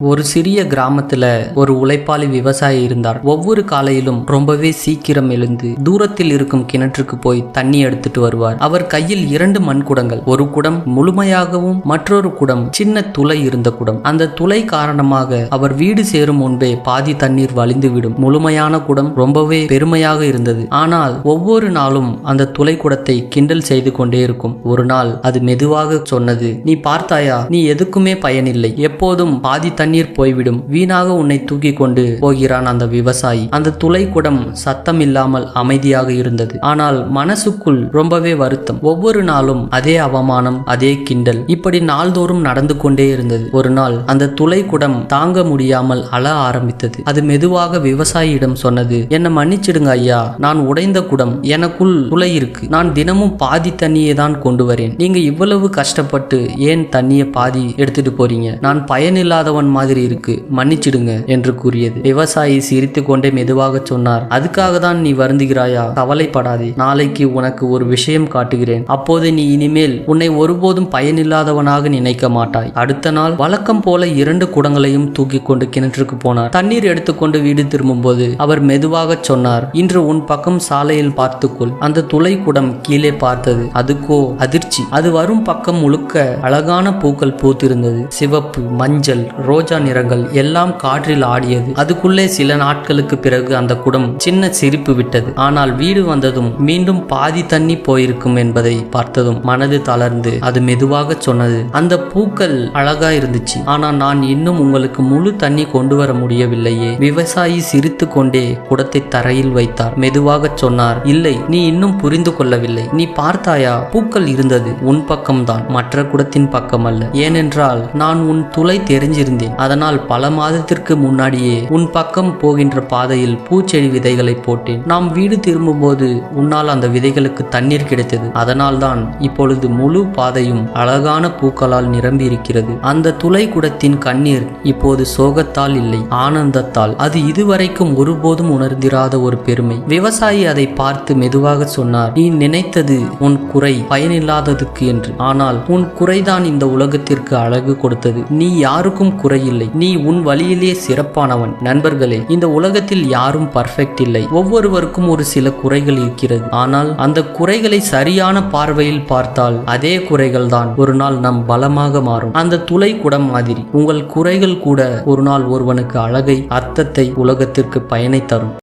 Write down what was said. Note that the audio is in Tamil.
ஒரு சிறிய கிராமத்துல ஒரு உழைப்பாளி விவசாயி இருந்தார். ஒவ்வொரு காலையிலும் ரொம்பவே சீக்கிரம் எழுந்து தூரத்தில் இருக்கும் கிணற்றுக்கு போய் தண்ணி எடுத்துட்டு வருவார். அவர் கையில் 2 மண் குடங்கள், ஒரு குடம் முழுமையாகவும் மற்றொரு குடம் சின்ன துளை இருந்த குடம். அந்த துளை காரணமாக அவர் வீடு சேரும் முன்பே பாதி தண்ணீர் வழிந்துவிடும். முழுமையான குடம் ரொம்பவே பெருமையாக இருந்தது. ஆனால் ஒவ்வொரு நாளும் அந்த துளை குடத்தை கிண்டல் செய்து கொண்டே இருக்கும். ஒரு நாள் அது மெதுவாக சொன்னது, "நீ பார்த்தாயா, நீ எதுக்குமே பயனில்லை, எப்போதும் பாதி தண்ணீர் போய்விடும், வீணாக உன்னை தூக்கி கொண்டு போகிறான்." அந்த விவசாயி அந்த துளை குடம் சத்தம் இல்லாமல் அமைதியாக இருந்தது. ஆனால் மனசுக்குள் ரொம்பவே வருத்தம். ஒவ்வொரு நாளும் அதே அவமானம், அதே கிண்டல், இப்படி நாள்தோறும் நடந்து கொண்டே இருந்தது. ஒரு நாள் அந்த துளை குடம் தாங்க முடியாமல் அழ ஆரம்பித்தது. அது மெதுவாக விவசாயியிடம் சொன்னது, "என்னை மன்னிச்சிடுங்க ஐயா, நான் உடைந்த குடம், எனக்குள் துளை இருக்கு, நான் தினமும் பாதி தண்ணியை தான் கொண்டு வரேன். நீங்க இவ்வளவு கஷ்டப்பட்டு ஏன் தண்ணியை பாதி எடுத்துட்டு போறீங்க? நான் பயனில்லாதவன் மாதிரி இருக்கு, மன்னிச்சிடுங்க" என்று கூறியது. விவசாயி சிரித்து கொண்டே மெதுவாக சொன்னார், "அதுக்காக தான் நீ வருந்துகிறாயா? கவலைப்படாதே, நாளைக்கு உனக்கு ஒரு விஷயம் காட்டுகிறேன். அப்போது நீ இனிமேல் உன்னை ஒருபோதும் பயனில்லாதவனாக நினைக்க மாட்டாய்." அடுத்த நாள் வழக்கம் போல 2 குடங்களையும் தூக்கி கொண்டு கிணற்றுக்கு போனார். தண்ணீர் எடுத்துக்கொண்டு வீடு திரும்பும் போது அவர் மெதுவாக சொன்னார், "இன்று உன் பக்கம் சாலையில் பார்த்துக்கொள்." அந்த துளை குடம் கீழே பார்த்தது. அதுக்கோ அதிர்ச்சி. அது வரும் பக்கம் முழுக்க அழகான பூக்கள் பூத்திருந்தது. சிவப்பு, மஞ்சள், ரோஜா நிறங்கள் எல்லாம் காற்றில் ஆடியது. அதுக்குள்ளே சில நாட்களுக்கு பிறகு அந்த குடம் சின்ன சிரிப்பு விட்டது. ஆனால் வீடு வந்ததும் மீண்டும் பாதி தண்ணி போயிருக்கும் என்பதை பார்த்ததும் மனது தளர்ந்து அது மெதுவாக சொன்னது, "அந்த பூக்கள் அழகா இருந்துச்சு, ஆனால் நான் இன்னும் உங்களுக்கு முழு தண்ணி கொண்டு வர முடியவில்லையே." விவசாயி சிரித்து கொண்டே குடத்தை தரையில் வைத்தார். மெதுவாக சொன்னார், "இல்லை, நீ இன்னும் புரிந்து கொள்ளவில்லை. நீ பார்த்தாயா, பூக்கள் இருந்தது உன் பக்கம்தான், மற்ற குடத்தின் பக்கம் அல்ல. ஏனென்றால் நான் உன் துளை தெரிஞ்சிருந்தேன். அதனால் பல மாதத்திற்கு முன்னாடியே உன் பக்கம் போகின்ற பாதையில் பூச்செடி விதைகளை போட்டேன். நாம் வீடு திரும்பும் போது உன்னால் அந்த விதைகளுக்கு தண்ணீர் கிடைத்தது. அதனால் தான் இப்பொழுது முழு பாதையும் அழகான பூக்களால் நிரம்பி இருக்கிறது." அந்த துளை குடத்தின் கண்ணீர் இப்போது சோகத்தால் இல்லை, ஆனந்தத்தால். அது இதுவரைக்கும் ஒருபோதும் உணர்ந்திராத ஒரு பெருமை. விவசாயி அதை பார்த்து மெதுவாக சொன்னார், "நீ நினைத்தது உன் குறை பயனில்லாததுக்கு என்று. ஆனால் உன் குறைதான் இந்த உலகத்திற்கு அழகு கொடுத்தது. நீ யாருக்கும் குறையில்லை, நீ உன் வழியிலே சிறப்பானவன்." நண்பர்களே, இந்த உலகத்தில் யாரும் பர்ஃபெக்ட் இல்லை. ஒவ்வொருவருக்கும் ஒரு சில குறைகள் இருக்கிறது. ஆனால் அந்த குறைகளை சரியான பார்வையில் பார்த்தால் அதே குறைகள் தான் ஒரு நாள் நம் பலமாக மாறும். அந்த துளை குடம் மாதிரி உங்கள் குறைகள் கூட ஒரு நாள் ஒருவனுக்கு அழகை, அர்த்தத்தை, உலகத்திற்கு பயனை தரும்.